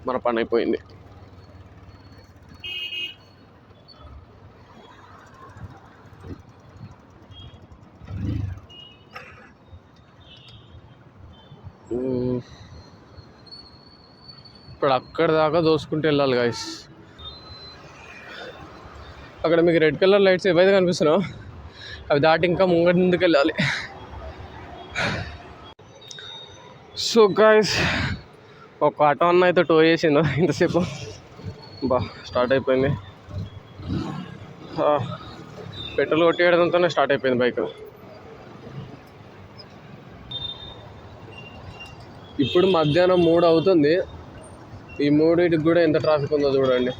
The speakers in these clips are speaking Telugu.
మన పని అయిపోయింది. ఇప్పుడు అక్కడ దాకా దోసుకుంటూ వెళ్ళాలి గైస్. అక్కడ మీకు రెడ్ కలర్ లైట్స్ ఏవైతే కనిపిస్తున్నాయో అవి దాటి ఇంకా ముందుకు వెళ్ళాలి. సో గైస్, ఒక ఆటో అన్న అయితే టో చేసిండు ఇంతసేపు. స్టార్ట్ అయిపోయింది. పెట్రోల్ కొట్టేయడంతోనే స్టార్ట్ అయిపోయింది బైక్. ఇప్పుడు మధ్యాహ్నం 3 అవుతుంది. ఈ 3కి కూడా ఎంత ట్రాఫిక్ ఉందో చూడండి.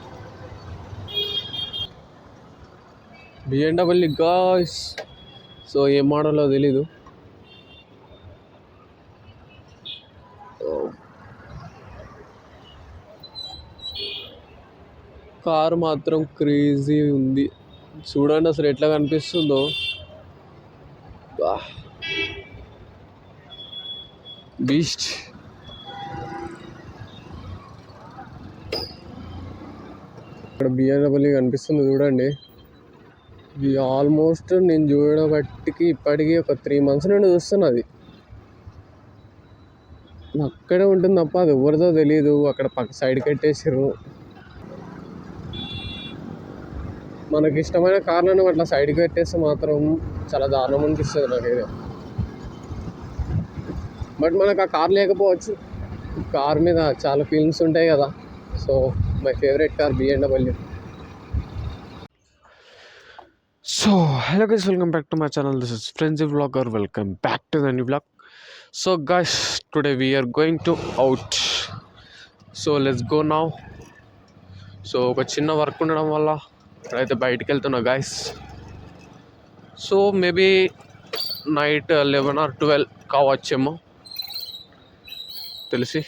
BMW guys. సో ఏ మోడల్లో తెలీదు. కారు మాత్రం క్రేజీ ఉంది చూడండి, అసలు ఎట్లా కనిపిస్తుందో. బీస్ట్. ఇక్కడ BMW కనిపిస్తుంది చూడండి. ఇది ఆల్మోస్ట్ నేను చూడబట్టికి ఇప్పటికీ ఒక 3 months నుండి చూస్తున్నది. అక్కడే ఉంటుంది తప్ప అది ఎవరిదో తెలియదు. అక్కడ పక్క సైడ్ కట్టేసారు. మనకి ఇష్టమైన కార్లను అట్లా సైడ్కి పెట్టేస్తే మాత్రం చాలా దారుణం అనిపిస్తుంది నాకైతే. బట్ మనకు ఆ కార్ లేకపోవచ్చు. కార్ మీద చాలా ఫీలింగ్స్ ఉంటాయి కదా. So my favourite car BMW. So hello guys, welcome back to my channel. This is Frenzy Vlogger. Welcome back to the new vlog. So guys, today we are going to out. So let's go now. So ఒక చిన్న వర్క్ ఉండడం వల్ల ఇప్పుడైతే బయటికి వెళ్తున్నా guys. So maybe night 11 or 12 కావచ్చేమో తెలిసి.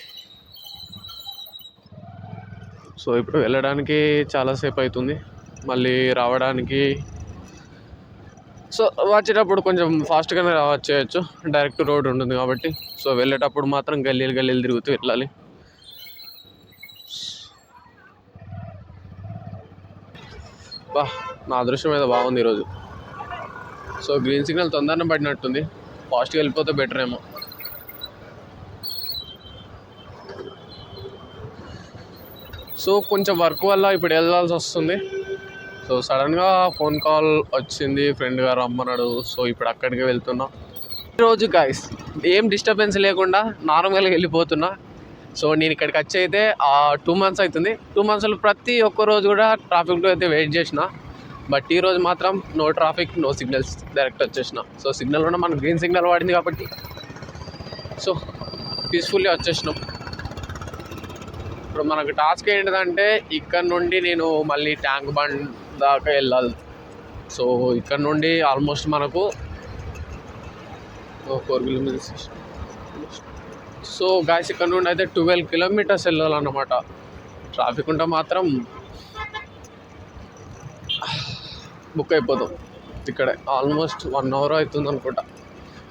సో ఇప్పుడు వెళ్ళడానికి చాలాసేపు అవుతుంది, మళ్ళీ రావడానికి. సో వచ్చేటప్పుడు కొంచెం ఫాస్ట్గానే వచ్చేయచ్చు, డైరెక్ట్ రోడ్ ఉంటుంది కాబట్టి. సో వెళ్ళేటప్పుడు మాత్రం గల్లీలు తిరుగుతూ వెళ్ళాలి. నా అదృష్టం మీద బాగుంది ఈరోజు. సో గ్రీన్ సిగ్నల్ తొందరనే పడినట్టుంది, ఫాస్ట్గా వెళ్ళిపోతే బెటర్ ఏమో. సో కొంచెం వర్క్ వల్ల ఇప్పుడు వెళ్ళాల్సి వస్తుంది. సో సడన్గా ఫోన్ కాల్ వచ్చింది, ఫ్రెండ్ గారు రమ్మన్నాడు. సో ఇప్పుడు అక్కడికి వెళ్తున్నా ఈరోజు గాయస్. ఏం డిస్టర్బెన్స్ లేకుండా నార్మల్గా వెళ్ళిపోతున్నా. సో నేను ఇక్కడికి వచ్చి అయితే 2 months అవుతుంది. 2 monthsలో ప్రతి ఒక్క రోజు కూడా ట్రాఫిక్లో అయితే వెయిట్ చేసిన. బట్ ఈరోజు మాత్రం no traffic, no signals, direct వచ్చేసిన. సో సిగ్నల్ కూడా మనకు గ్రీన్ సిగ్నల్ పడింది కాబట్టి సో పీస్ఫుల్లీ వచ్చేసినాం. ఇప్పుడు మనకు టాస్క్ ఏంటిదంటే ఇక్కడ నుండి నేను మళ్ళీ ట్యాంక్ బండ్ దాకా వెళ్ళాలి. సో ఇక్కడ నుండి ఆల్మోస్ట్ మనకు 4 kilometers. సో గాయస్ ఇక్కడ నుండి అయితే 12 kilometers వెళ్ళాలన్నమాట. ట్రాఫిక్ ఉంటే మాత్రం బుక్ అయిపోతాం. ఇక్కడే ఆల్మోస్ట్ 1 hour అవుతుంది అనుకుంటా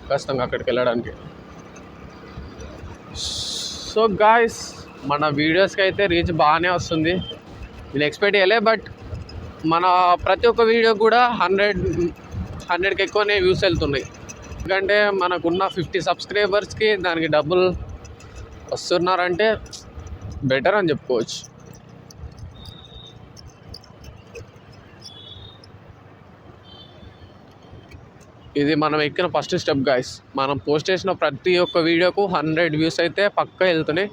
ఖచ్చితంగా అక్కడికి వెళ్ళడానికి. సో గాయస్ మన వీడియోస్కి అయితే రీచ్ బాగానే వస్తుంది, నేను ఎక్స్పెక్ట్ చేయలే. బట్ మన ప్రతి ఒక్క వీడియో కూడా 100కి ఎక్కువనే వ్యూస్ వెళ్తున్నాయి. ఎందుకంటే మనకున్న 50 subscribersకి దానికి డబ్బులు వస్తున్నారంటే బెటర్ అని చెప్పుకోవచ్చు. ఇది మనం ఎక్కిన ఫస్ట్ స్టెప్ గాయస్. మనం పోస్ట్ చేసిన ప్రతి ఒక్క వీడియోకు 100 views అయితే పక్కా వెళ్తున్నాయి.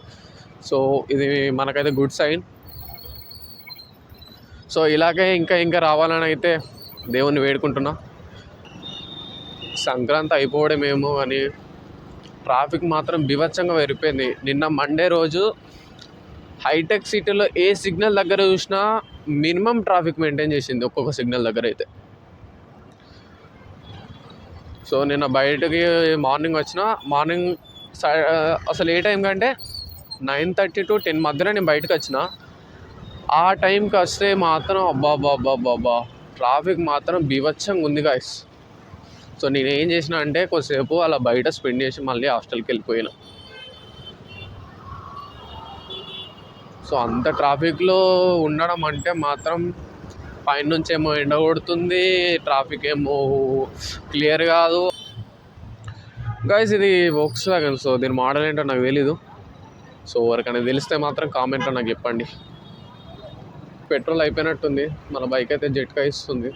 సో ఇది మనకైతే గుడ్ సైన్. సో ఇలాగే ఇంకా రావాలని అయితే దేవుణ్ణి వేడుకుంటున్నా. సంక్రాంతి అయిపోవడమేమో అని ట్రాఫిక్ మాత్రం బీభత్సంగా పెరిగిపోయింది. నిన్న మండే రోజు హైటెక్ సిటీలో ఏ సిగ్నల్ దగ్గర చూసినా మినిమం ట్రాఫిక్ మెయింటైన్ చేసింది ఒక్కొక్క సిగ్నల్ దగ్గర అయితే. సో నిన్న బయటకి మార్నింగ్ వచ్చిన, మార్నింగ్ అసలు ఏ టైం కంటే 9:30 to 10 మధ్యలో నేను బయటకు వచ్చిన. ఆ టైంకి వస్తే మాత్రం అబ్బాబ్బాబ్బాబ్బా ట్రాఫిక్ మాత్రం బీభత్సంగా ఉంది గాయస్. సో నేను ఏం చేసిన అంటే కొద్దిసేపు అలా బయట స్పెండ్ చేసి మళ్ళీ హాస్టల్కి వెళ్ళిపోయినా. సో అంత ట్రాఫిక్లో ఉండడం అంటే మాత్రం పైనుంచి ఏమో ఎండ కొడుతుంది, ట్రాఫిక్ ఏమో క్లియర్ కాదు. గైస్ ఇది వోక్స్ వ్యాగన్. సో దీని మోడల్ ఏంటో నాకు తెలీదు. సో ఎవరికైనా తెలిస్తే మాత్రం కామెంట్లో నాకు చెప్పండి. పెట్రోల్ అయిపోయినట్టుంది, మన బైక్ అయితే జెట్కా ఇస్తుంది.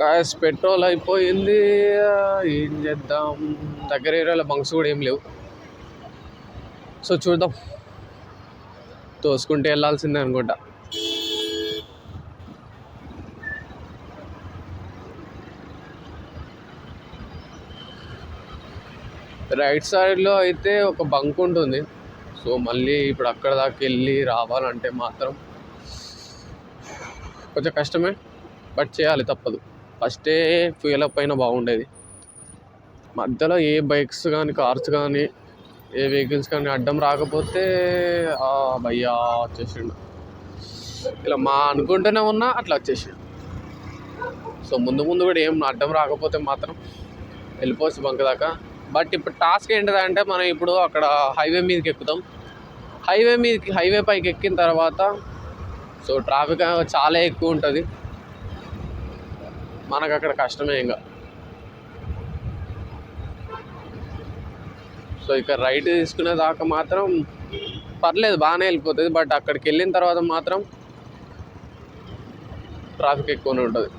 గాయస్ పెట్రోల్ అయిపోయింది, ఏం చేద్దాం? దగ్గర ఏరియాలో బంక్స్ కూడా ఏం లేవు. సో చూద్దాం, తోసుకుంటే వెళ్ళాల్సిందే అనుకుంటా. రైట్ సైడ్లో అయితే ఒక బంక్ ఉంటుంది. సో మళ్ళీ ఇప్పుడు అక్కడ దాకా వెళ్ళి రావాలంటే మాత్రం కొంచెం కష్టమే, బట్ చేయాలి, తప్పదు. ఫస్టే ఫ్యూయల్ అప్ అయినా బాగుండేది. మధ్యలో ఏ బైక్స్ కానీ కార్స్ కానీ ఏ వెహికల్స్ కానీ అడ్డం రాకపోతే భయ్యా వచ్చేసిండు. ఇలా మా అనుకుంటూనే ఉన్నా అట్లా వచ్చేసిండు. సో ముందు ముందు కూడా ఏం అడ్డం రాకపోతే మాత్రం వెళ్ళిపోవచ్చు బంక్ దాకా. బట్ ఇప్పుడు టాస్క్ ఏంటిదంటే మనం ఇప్పుడు అక్కడ హైవే మీదకి ఎక్కుతాం. హైవే పైకి ఎక్కిన తర్వాత సో ట్రాఫిక్ చాలా ఎక్కువ ఉంటుంది, మనకు అక్కడ కష్టమే ఇంకా. సో ఇక్కడ రైట్ తీసుకునే దాకా మాత్రం పర్లేదు, బాగానే వెళ్ళిపోతుంది. బట్ అక్కడికి వెళ్ళిన తర్వాత మాత్రం ట్రాఫిక్ ఎక్కువనే ఉంటుంది.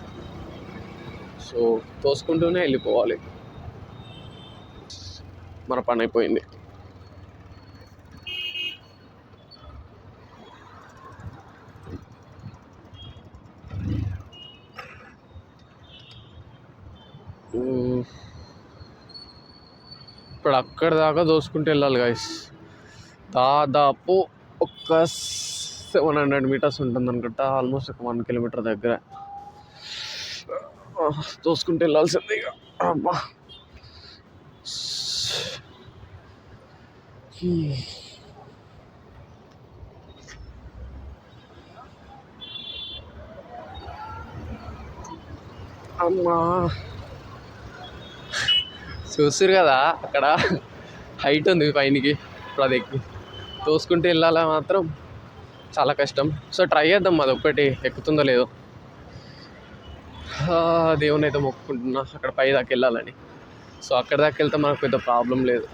సో తోసుకుంటూనే వెళ్ళిపోవాలి. మన పని అయిపోయింది. ఇప్పుడు అక్కడ దాకా దోసుకుంటూ వెళ్ళాలి గైస్. దాదాపు ఒక 700 మీటర్స్ ఉంటుంది అనుకుంటా, ఆల్మోస్ట్ ఒక 1 కిలోమీటర్ దగ్గర దోసుకుంటూ వెళ్ళాల్సింది ఇక. అబ్బా అమ్మా, చూస్తారు కదా అక్కడ హైట్ ఉంది పైనకి. ఇప్పుడు అది ఎక్కి తోసుకుంటూ వెళ్ళాలా మాత్రం చాలా కష్టం. సో ట్రై చేద్దాం, అది ఒక్కటి ఎక్కుతుందో లేదో. దేవుని అయితే మొక్కుకుంటున్నా అక్కడ పై దాకా వెళ్ళాలని. సో అక్కడ దాకా వెళ్తే మనకు పెద్ద ప్రాబ్లం లేదు.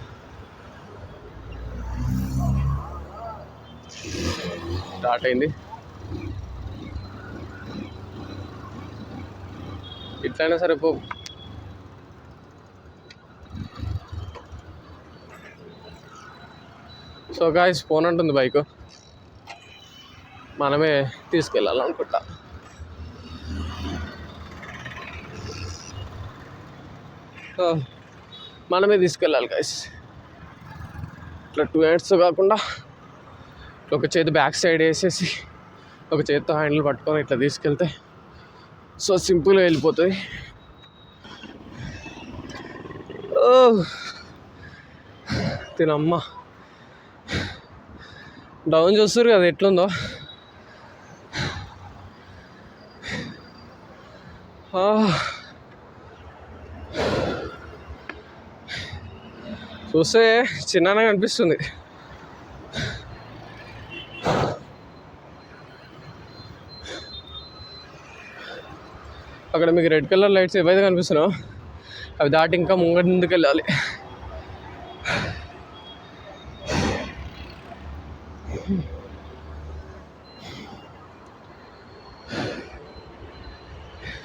స్టార్ట్ అయింది, ఇట్లయినా సరే పో. సో గాయ్స్ ఫోన్ అంటుంది బైక్, మనమే తీసుకెళ్ళాలనుకుంటా. మనమే తీసుకెళ్ళాలి గాయ్స్. ఇట్లా 2 హ్యాండ్స్ కాకుండా ఒక చేతి బ్యాక్ సైడ్ వేసేసి ఒక చేతితో హ్యాండిల్ పట్టుకొని ఇట్లా తీసుకెళ్తే సో సింపుల్గా వెళ్ళిపోతుంది. తినమ్మ డౌన్ చూస్తారు కదా ఎట్లుందో. చూస్తే చిన్నగా అనిపిస్తుంది. అక్కడ మీకు రెడ్ కలర్ లైట్స్ ఏవైతే కనిపిస్తున్నాయో అవి దాటి ఇంకా ముందుకు వెళ్ళాలి.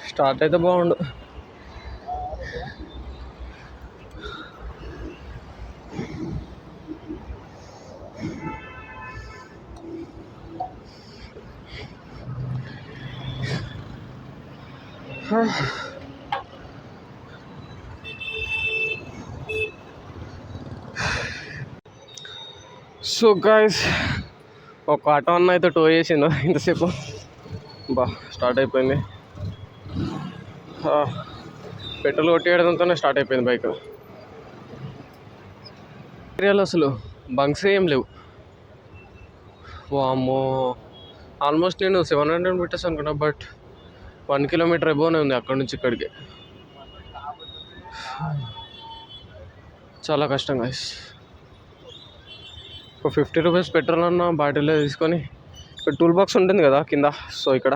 స్టార్ట్ అయితే బాగుండు. సో గాయ్స్ ఒక ఆటో అన్న అయితే టో చేసిండు ఇంతసేపు. స్టార్ట్ అయిపోయింది. పెట్రోల్ కొట్టేయడంతోనే స్టార్ట్ అయిపోయింది బైక్. ఏరియాలో అసలు బంక్స్ ఏం లేవు. వామ్మో, ఆల్మోస్ట్ నేను 700 మీటర్స్ అనుకున్నా, బట్ 1 కిలోమీటర్ ఎబోనే ఉంది అక్కడ నుంచి ఇక్కడికి. చాలా కష్టం గైస్. ఒక 50 రూపీస్ పెట్రోల్ అన్న బాటిల్లో తీసుకొని ఇక్కడ టూల్ బాక్స్ ఉంటుంది కదా కింద, సో ఇక్కడ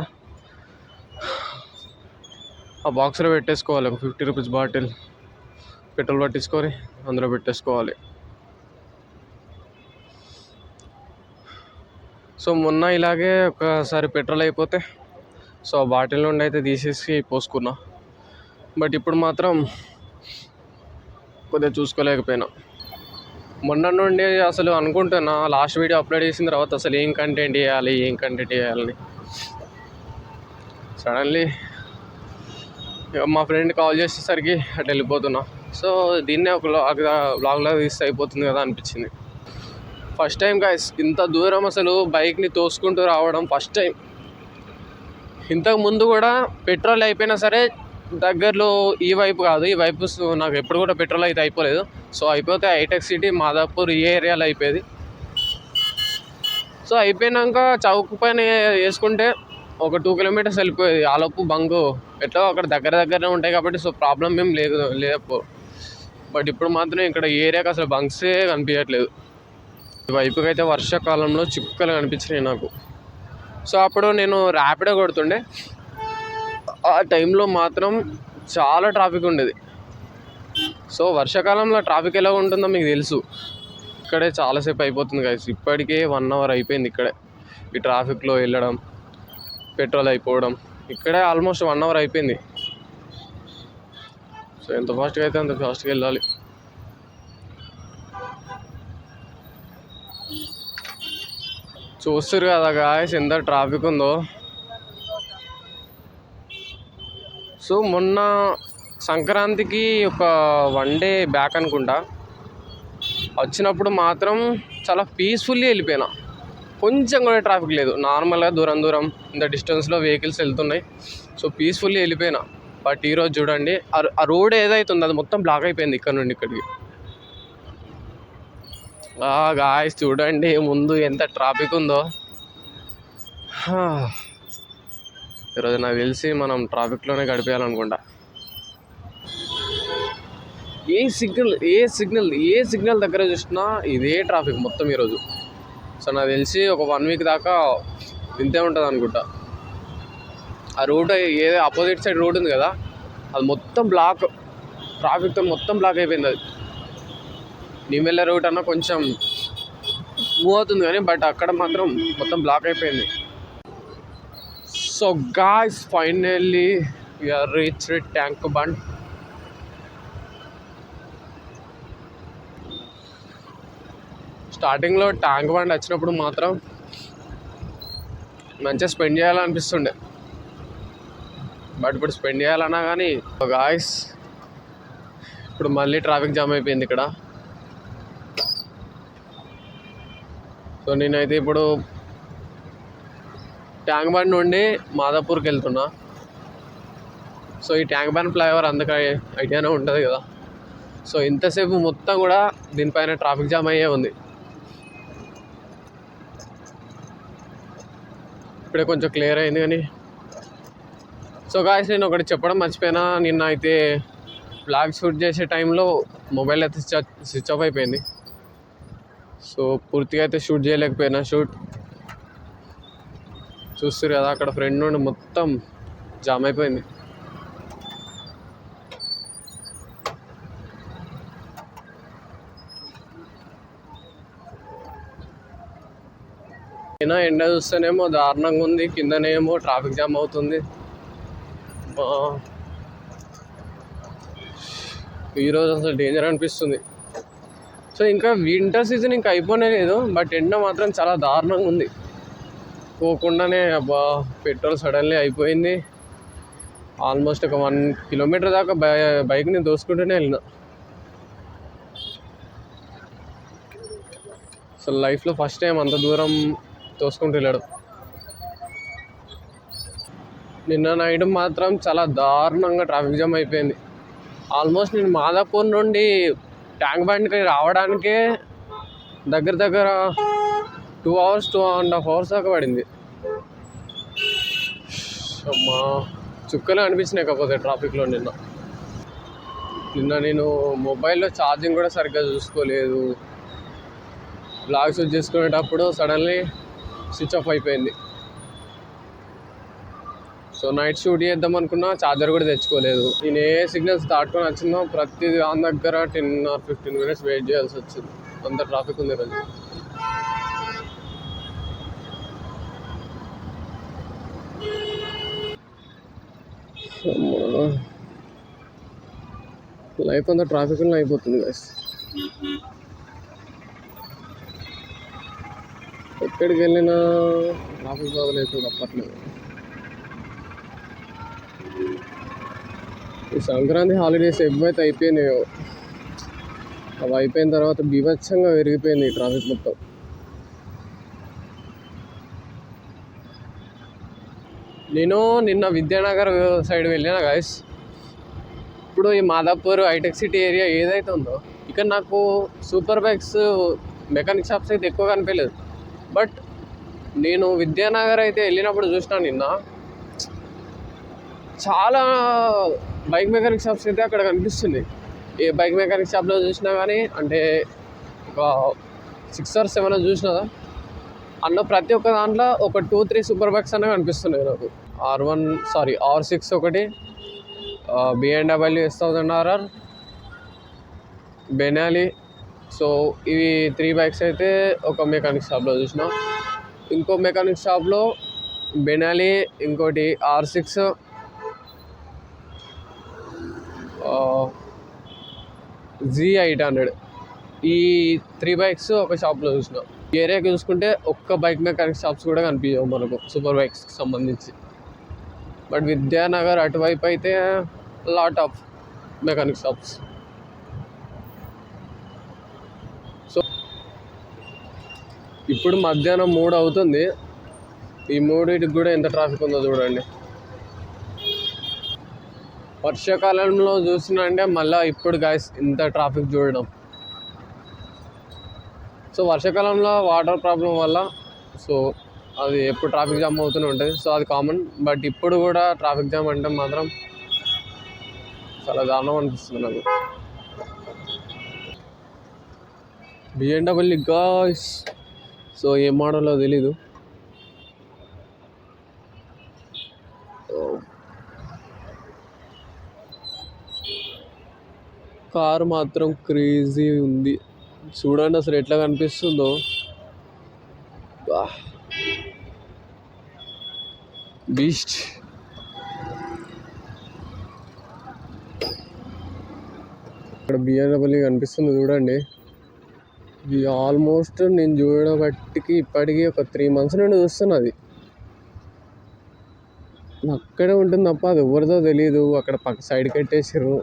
ఆ బాక్స్లో పెట్టేసుకోవాలి. ఒక 50 రూపీస్ బాటిల్ పెట్రోల్ పట్టించుకొని అందులో పెట్టేసుకోవాలి. సో మొన్న ఇలాగే ఒకసారి పెట్రోల్ అయిపోతే సో ఆ బాటిల్ నుండి అయితే తీసేసి పోసుకున్నా. బట్ ఇప్పుడు మాత్రం కొద్దిగా చూసుకోలేకపోయినా. మొన్న నుండి అసలు అనుకుంటున్నా లాస్ట్ వీడియో అప్లోడ్ చేసిన తర్వాత అసలు ఏం కంటెంట్ చేయాలని సడన్లీ మా ఫ్రెండ్ కాల్ చేసేసరికి అటు వెళ్ళిపోతున్నా. సో దీన్నే ఒక వ్లాగ్లా తీస్తే అయిపోతుంది కదా అనిపించింది. ఫస్ట్ టైం గైస్ ఇంత దూరం అసలు బైక్ని తోసుకుంటూ రావడం ఫస్ట్ టైం. ఇంతకు ముందు కూడా పెట్రోల్ అయిపోయినా సరే దగ్గరలో ఈ వైపు కాదు, ఈ వైపు నాకు ఎప్పుడు కూడా పెట్రోల్ అయితే అయిపోలేదు. సో అయిపోతే హైటెక్ సిటీ, మాదాపూర్ ఈ ఏరియాలో అయిపోయేది. సో అయిపోయినాక చౌక్ పైన వేసుకుంటే ఒక 2 కిలోమీటర్స్ వెళ్ళిపోయేది. ఆలోపు బంకు ఎట్లా అక్కడ దగ్గరనే ఉంటాయి కాబట్టి సో ప్రాబ్లం ఏం లేదు. బట్ ఇప్పుడు మాత్రం ఇక్కడ ఈ ఏరియాకి అసలు బంక్సే కనిపించట్లేదు. ఈ వైపుకి అయితే వర్షాకాలంలో చిక్కలు కనిపించినాయి నాకు. సో అప్పుడు నేను ర్యాపిడో కొడుతుండే, ఆ టైంలో మాత్రం చాలా ట్రాఫిక్ ఉండేది. సో వర్షాకాలంలో ట్రాఫిక్ ఎలా ఉంటుందో మీకు తెలుసు. ఇక్కడే చాలాసేపు అయిపోతుంది గైస్. ఇప్పటికే 1 అవర్ అయిపోయింది ఇక్కడే ఈ ట్రాఫిక్లో వెళ్ళడం, పెట్రోల్ అయిపోవడం. ఇక్కడే ఆల్మోస్ట్ 1 అవర్ అయిపోయింది. సో ఎంత ఫాస్ట్గా అయితే అంత ఫాస్ట్గా వెళ్ళాలి. చూస్తారు కదా గాయస్ ఎంత ట్రాఫిక్ ఉందో. సో మొన్న సంక్రాంతికి ఒక 1 డే బ్యాక్ అనుకుంటా వచ్చినప్పుడు మాత్రం చాలా పీస్ఫుల్లీ వెళ్ళిపోయినా. కొంచెం కూడా ట్రాఫిక్ లేదు. నార్మల్గా దూరం ఇంత డిస్టెన్స్లో వెహికల్స్ వెళ్తున్నాయి. సో పీస్ఫుల్లీ వెళ్ళిపోయినా. బట్ ఈరోజు చూడండి ఆ రోడ్ ఏదైతుందో అది మొత్తం బ్లాక్ అయిపోయింది ఇక్కడ నుండి ఇక్కడికి. గాయస్ చూడండి ముందు ఎంత ట్రాఫిక్ ఉందో. ఈరోజు నాకు తెలిసి మనం ట్రాఫిక్లోనే గడిపేయాలనుకుంటా. ఏ సిగ్నల్ దగ్గర చూసినా ఇదే ట్రాఫిక్ మొత్తం ఈరోజు. సో నాకు తెలిసి ఒక 1 వీక్ దాకా ఇంతే ఉంటుంది అనుకుంటా. ఆ రోడ్ ఏదో ఆపోజిట్ సైడ్ రోడ్ ఉంది కదా, అది మొత్తం బ్లాక్, ట్రాఫిక్తో మొత్తం బ్లాక్ అయిపోయింది. అది నేను వెళ్ళే రూట్ అన్న కొంచెం మూవ్ అవుతుంది కానీ బట్ అక్కడ మాత్రం మొత్తం బ్లాక్ అయిపోయింది. So guys finally we are reached Tank Bund. స్టార్టింగ్లో ట్యాంక్ బండ్ వచ్చినప్పుడు మాత్రం మంచిగా స్పెండ్ చేయాలనిపిస్తుండే. బట్ ఇప్పుడు స్పెండ్ చేయాలన్నా కానీ గాయ్స్ ఇప్పుడు మళ్ళీ ట్రాఫిక్ జామ్ అయిపోయింది ఇక్కడ. సో నేనైతే ఇప్పుడు ట్యాంక్ బండ్ నుండి మాదాపూర్కి వెళ్తున్నా. సో ఈ ట్యాంక్ బండ్ ఫ్లైఓవర్ అందుకు ఐడియానే ఉంటుంది కదా. సో ఇంతసేపు మొత్తం కూడా దీనిపైన ట్రాఫిక్ జామ్ అయ్యే ఉంది. ఇప్పుడే కొంచెం క్లియర్ అయింది కానీ. సో గాయ్స్ నేను ఒకటి చెప్పడం మర్చిపోయినా, నిన్న అయితే బ్లాగ్ షూట్ చేసే టైంలో మొబైల్ అయితే స్విచ్ ఆఫ్ అయిపోయింది. సో పూర్తిగా అయితే షూట్ చేయలేకపోయినా. చూస్తారు కదా అక్కడ ఫ్రెండ్ నుండి మొత్తం జామ్ అయిపోయింది. అయినా ఎండ చూస్తేనేమో దారుణంగా ఉంది, కిందనేమో ట్రాఫిక్ జామ్ అవుతుంది. ఈరోజు అసలు డేంజర్ అనిపిస్తుంది. సో ఇంకా వింటర్ సీజన్ ఇంకా అయిపోనే లేదు, బట్ ఎండ మాత్రం చాలా దారుణంగా ఉంది. పోకుండానే పెట్రోల్ సడన్లీ అయిపోయింది. ఆల్మోస్ట్ ఒక 1 కిలోమీటర్ దాకా బైక్ని దోసుకుంటూనే వెళ్ళిన. అసలు లైఫ్లో ఫస్ట్ టైం అంత దూరం తోసుకుంటూ వెళ్ళాడు. నిన్న నైట్ మాత్రం చాలా దారుణంగా ట్రాఫిక్ జామ్ అయిపోయింది. ఆల్మోస్ట్ నేను మాదాపూర్ నుండి ట్యాంక్ బండ్కి రావడానికే దగ్గర 2 hours 2.5 hours దాకా పడింది. అమ్మా చుక్కలు అనిపించినాయి కాకపోతే ట్రాఫిక్లో. నిన్న నేను మొబైల్లో ఛార్జింగ్ కూడా సరిగ్గా చూసుకోలేదు. బ్లాగ్ షూట్ చేసుకునేటప్పుడు సడన్లీ స్విచ్ ఆఫ్ అయిపోయింది. సో నైట్ షూట్ చేద్దాం అనుకున్నా, ఛార్జర్ కూడా తెచ్చుకోలేదు. నేను ఏ సిగ్నల్స్ దాటుకొని వచ్చిందో ప్రతి దాని దగ్గర 10 or 15 minutes వెయిట్ చేయాల్సి వచ్చింది. అంత ట్రాఫిక్ ఉంది రోజు. లైఫ్ అంతా ట్రాఫిక్లో అయిపోతుంది గైస్. ఎక్కడికి వెళ్ళినా ట్రాఫిక్ బాగలేదు తప్పట్లేదు. ఈ సంక్రాంతి హాలిడేస్ ఎప్పుడైతే అయిపోయినాయో అవి అయిపోయిన తర్వాత బీభత్సంగా పెరిగిపోయింది ఈ ట్రాఫిక్ మొత్తం. నేను నిన్న విద్యానగర్ సైడ్ వెళ్ళిన గైస్. ఇప్పుడు ఈ మాదాపూర్ హైటెక్ సిటీ ఏరియా ఏదైతే ఉందో ఇక్కడ నాకు సూపర్ బైక్స్ మెకానిక్ షాప్స్ అయితే ఎక్కువ కనిపించలేదు. బట్ నేను విద్యానగర్ అయితే వెళ్ళినప్పుడు చూసినా నిన్న చాలా బైక్ మెకానిక్ షాప్స్ అయితే అక్కడ కనిపిస్తుంది. ఏ బైక్ మెకానిక్ షాప్లో చూసినా కానీ అంటే ఒక 6 or 7 చూసినా అందులో ప్రతి ఒక్క దాంట్లో ఒక 2-3 సూపర్ బైక్స్ అనేవి కనిపిస్తున్నాయి నాకు. R6 ఒకటి, BMW S1000RR, బెనాలీ. సో ఇవి 3 బైక్స్ అయితే ఒక మెకానిక్ షాప్లో చూసిన. ఇంకో మెకానిక్ షాప్లో బెనాలీ, ఇంకోటి R6, Z800 ఈ 3 బైక్స్ ఒక షాప్లో చూసిన. ఏరియాకి చూసుకుంటే ఒక్క బైక్ మెకానిక్ షాప్స్ కూడా కనిపించవు మనకు సూపర్ బైక్స్కి సంబంధించి. బట్ విద్యానగర్ అటువైపు అయితే lot of mechanic shops. So ఇప్పుడు మధ్యాహ్నం 3 అవుతుంది. ఈ 3కి కూడా ఎంత ట్రాఫిక్ ఉందో చూడండి. వర్షాకాలంలో చూసినా అంటే మళ్ళీ ఇప్పుడు గాయస్ ఇంత ట్రాఫిక్ చూడడం. సో వర్షాకాలంలో వాటర్ ప్రాబ్లం వల్ల సో అది ఎప్పుడు ట్రాఫిక్ జామ్ అవుతూనే ఉంటుంది. సో అది కామన్. బట్ ఇప్పుడు కూడా ట్రాఫిక్ జామ్ అంటే మాత్రం చాలా దారుణం అనిపిస్తుంది నాకు. BMW guys. సో ఏ మోడల్లో తెలీదు. కారు మాత్రం క్రేజీ ఉంది. చూడండి అసలు ఎట్లా కనిపిస్తుందో. బీస్ట్. ఇక్కడ BMW కనిపిస్తుంది చూడండి. ఇది ఆల్మోస్ట్ నేను చూడబట్టికి ఇప్పటికీ ఒక 3 months నుండి చూస్తున్నది. అక్కడే ఉంటుంది తప్ప అది ఎవరిదో తెలియదు. అక్కడ పక్క సైడ్కి పెట్టేసారు.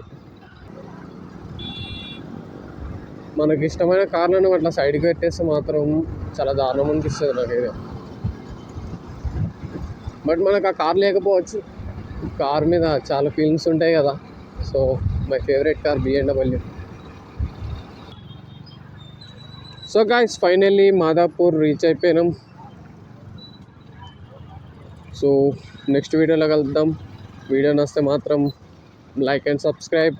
మనకి ఇష్టమైన కార్లను అట్లా సైడ్కి పెట్టేస్తే మాత్రం చాలా దారుణం అనిపిస్తుంది నాకైతే. బట్ మనకు ఆ కార్ లేకపోవచ్చు. కార్ మీద చాలా ఫీలింగ్స్ ఉంటాయి కదా. So my favourite car BMW. So guys finally Madhapur reach అయిపోయినాం. సో నెక్స్ట్ వీడియోలో కలుద్దాం. వీడియో నచ్చితే మాత్రం లైక్ అండ్ సబ్స్క్రైబ్.